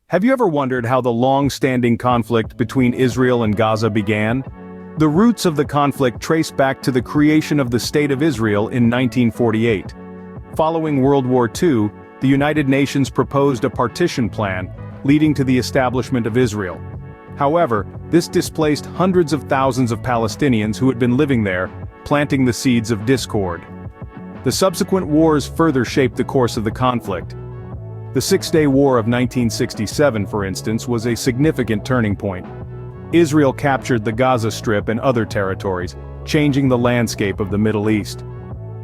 Have you ever wondered how the long-standing conflict between Israel and Gaza began? The roots of the conflict trace back to the creation of the State of Israel in 1948. Following World War II, the United Nations proposed a partition plan, leading to the establishment of Israel. However, this displaced hundreds of thousands of Palestinians who had been living there, planting the seeds of discord. The subsequent wars further shaped the course of the conflict. The Six-Day War of 1967, for instance, was a significant turning point. Israel captured the Gaza Strip and other territories, changing the landscape of the Middle East.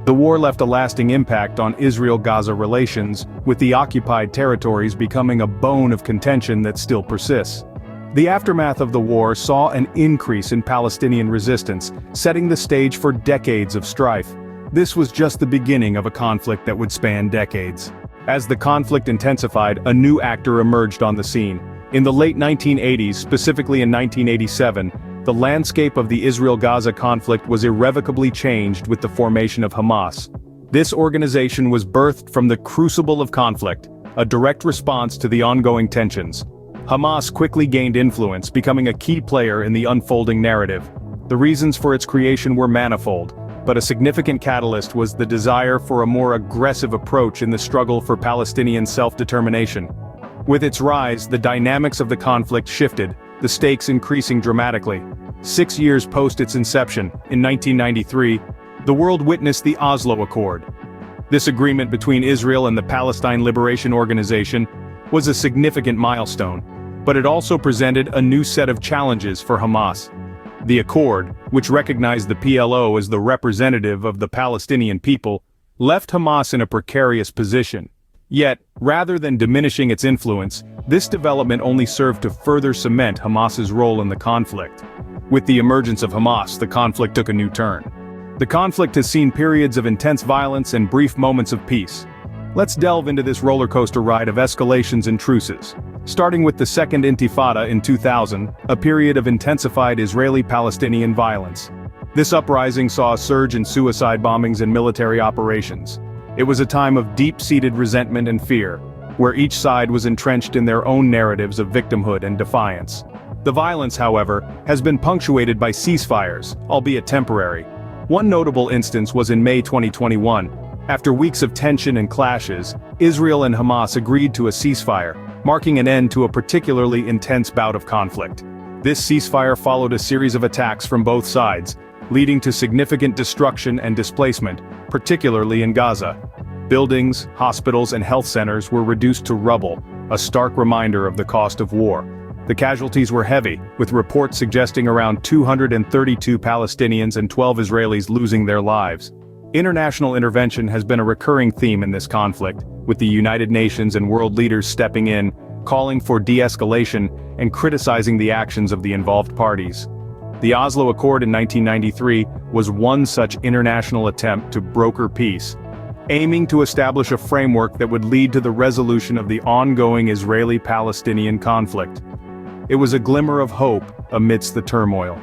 The war left a lasting impact on Israel-Gaza relations, with the occupied territories becoming a bone of contention that still persists. The aftermath of the war saw an increase in Palestinian resistance, setting the stage for decades of strife. This was just the beginning of a conflict that would span decades. As the conflict intensified, a new actor emerged on the scene. In the late 1980s, specifically in 1987, the landscape of the Israel-Gaza conflict was irrevocably changed with the formation of Hamas. This organization was birthed from the crucible of conflict, a direct response to the ongoing tensions. Hamas quickly gained influence, becoming a key player in the unfolding narrative. The reasons for its creation were manifold, but a significant catalyst was the desire for a more aggressive approach in the struggle for Palestinian self-determination. With its rise, the dynamics of the conflict shifted, the stakes increasing dramatically. 6 years post its inception, in 1993, the world witnessed the Oslo Accord. This agreement between Israel and the Palestine Liberation Organization was a significant milestone, but it also presented a new set of challenges for Hamas. The accord, which recognized the PLO as the representative of the Palestinian people, left Hamas in a precarious position. Yet, rather than diminishing its influence, this development only served to further cement Hamas's role in the conflict. With the emergence of Hamas, the conflict took a new turn. The conflict has seen periods of intense violence and brief moments of peace. Let's delve into this roller coaster ride of escalations and truces. Starting with the Second Intifada in 2000, a period of intensified Israeli-Palestinian violence. This uprising saw a surge in suicide bombings and military operations. It was a time of deep-seated resentment and fear, where each side was entrenched in their own narratives of victimhood and defiance. The violence, however, has been punctuated by ceasefires, albeit temporary. One notable instance was in May 2021. After weeks of tension and clashes, Israel and Hamas agreed to a ceasefire, marking an end to a particularly intense bout of conflict. This ceasefire followed a series of attacks from both sides, leading to significant destruction and displacement, particularly in Gaza. Buildings, hospitals, and health centers were reduced to rubble, a stark reminder of the cost of war. The casualties were heavy, with reports suggesting around 232 Palestinians and 12 Israelis losing their lives. International intervention has been a recurring theme in this conflict, with the United Nations and world leaders stepping in, calling for de-escalation, and criticizing the actions of the involved parties. The Oslo Accord in 1993 was one such international attempt to broker peace, aiming to establish a framework that would lead to the resolution of the ongoing Israeli-Palestinian conflict. It was a glimmer of hope amidst the turmoil.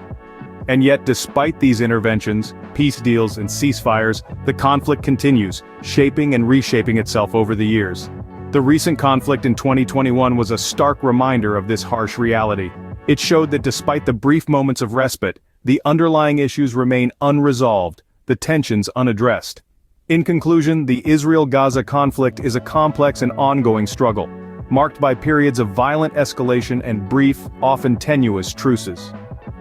And yet, despite these interventions, peace deals and ceasefires, the conflict continues, shaping and reshaping itself over the years. The recent conflict in 2021 was a stark reminder of this harsh reality. It showed that despite the brief moments of respite, the underlying issues remain unresolved, the tensions unaddressed. In conclusion, the Israel-Gaza conflict is a complex and ongoing struggle, marked by periods of violent escalation and brief, often tenuous truces.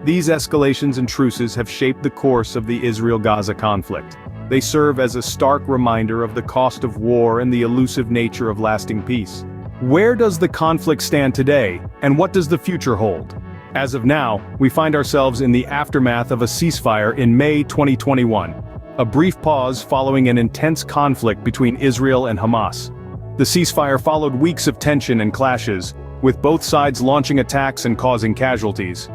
These escalations and truces have shaped the course of the Israel-Gaza conflict. They serve as a stark reminder of the cost of war and the elusive nature of lasting peace. Where does the conflict stand today, and what does the future hold? As of now, we find ourselves in the aftermath of a ceasefire in May 2021, a brief pause following an intense conflict between Israel and Hamas. The ceasefire followed weeks of tension and clashes, with both sides launching attacks and causing casualties.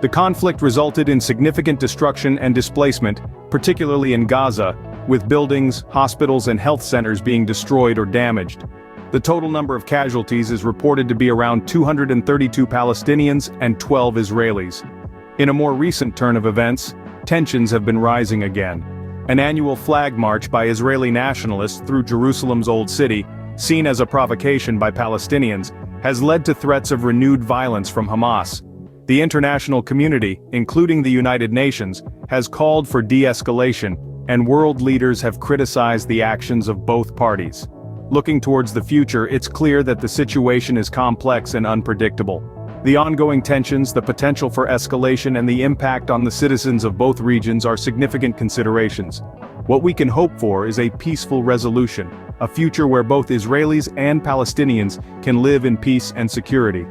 The conflict resulted in significant destruction and displacement, particularly in Gaza, with buildings, hospitals, and health centers being destroyed or damaged. The total number of casualties is reported to be around 232 Palestinians and 12 Israelis. In a more recent turn of events, tensions have been rising again. An annual flag march by Israeli nationalists through Jerusalem's Old City, seen as a provocation by Palestinians, has led to threats of renewed violence from Hamas. The international community, including the United Nations, has called for de-escalation, and world leaders have criticized the actions of both parties. Looking towards the future, it's clear that the situation is complex and unpredictable. The ongoing tensions, the potential for escalation, and the impact on the citizens of both regions are significant considerations. What we can hope for is a peaceful resolution, a future where both Israelis and Palestinians can live in peace and security.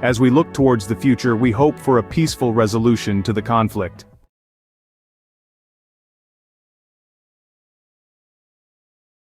As we look towards the future, we hope for a peaceful resolution to the conflict.